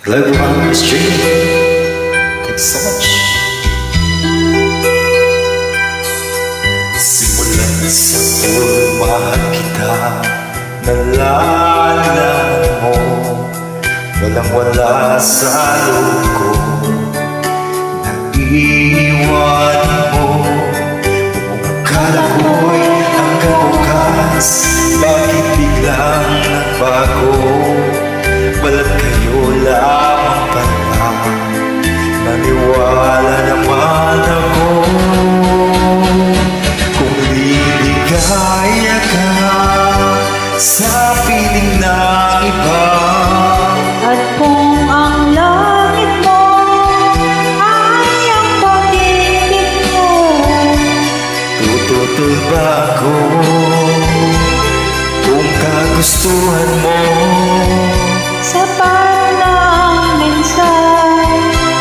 Live on the street. Thanks so much. Simulan sa tulmahan kita, nalalaman mo, walang-wala sa loob ko. Naiiwan mo, akala ko'y hanggang bukas. Bakit biglang nagbago? Balat kayo lamang pala, naniwala naman ako. Kung liligaya ka sa piling ng iba, at kung ang langit mo ay ang pag-ibig mo, tututol ba ako kung kagustuhan mo? sapat na ang minsan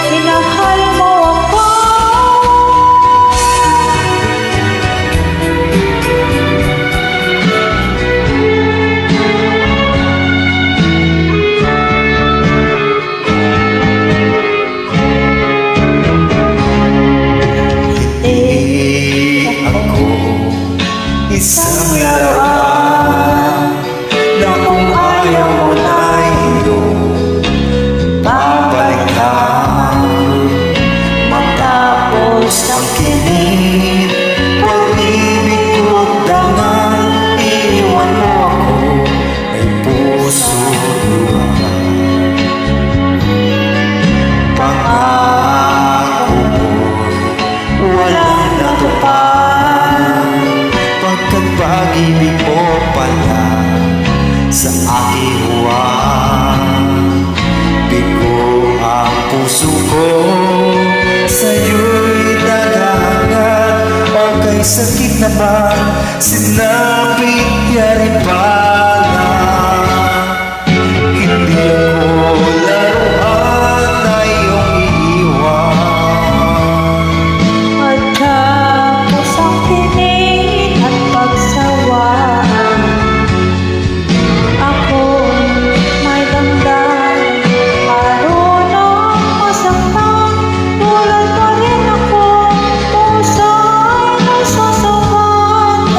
minahal mo ako. Hindi ako isang laruan na kung ayaw mo na iyong babalikan. Matapos ang kinit, pag-ibig ko't dangal, iiwan mo ako, may puso luha. Pangako mo'y walang natupad, pagkat pag-ibig mo pala sa aking huwag. Bigo ang puso ko, sa'yo'y naghahangat. O kay sakit naman, sinapit niya rin pala. Hindi ako laruan na iyong iiwan. Matapos ang tinig at pagsawaan, ako'y may damdamin, marunong masaktan. Tulad pa rin ako, puso'y nagsusumatan.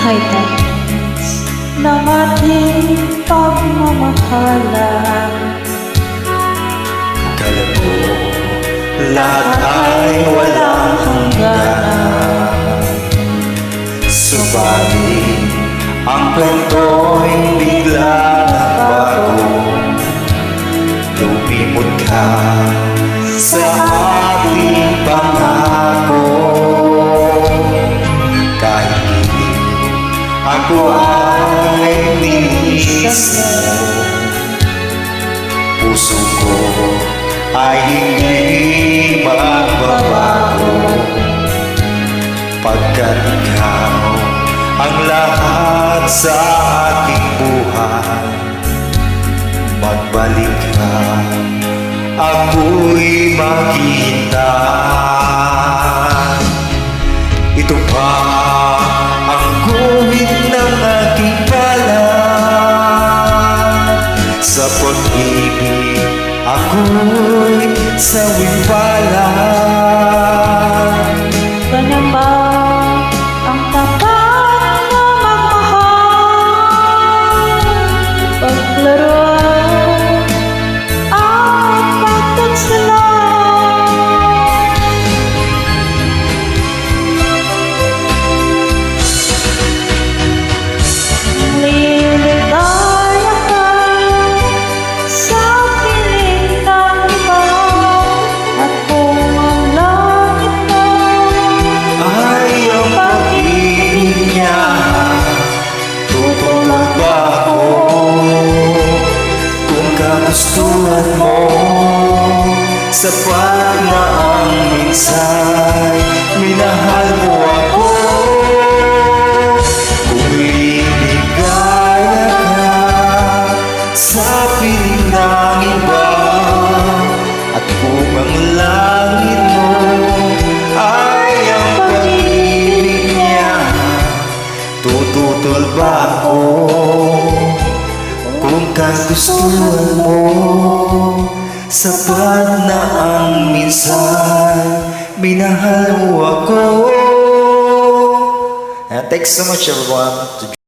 Kay tamis ng ating pagmamahalan, Akala ko lahat ay walang hanggan, subalit ang kwento'y bigla nagbago. Lumimot ka sa ating pangako. Kahit hindi ako ay nilis mo, puso ko ay hindi magbabago. Pagkat ikaw ang lahat sa aking buhay, magbalik ka, ako'y maghihintay. Ito pa ang guhit ng aking palad, sa pag-ibig ako'y sawing palad. ganyan ba ang tapat na magmahal? Paglaruan at pagtansalan, liligaya ka sa piling ng iba, at kung ang langit mo Ay, ang pag-ibig niya, tutulog ba ako kung kagustuhan mo? Sapat na ang minsay, minahal mo ako. Kung liligaya ka sa piling ng iba, Tutol ba ako kung kagustuhan mo? Sapat na ang minsan minahal mo ako. Thanks so much everyone.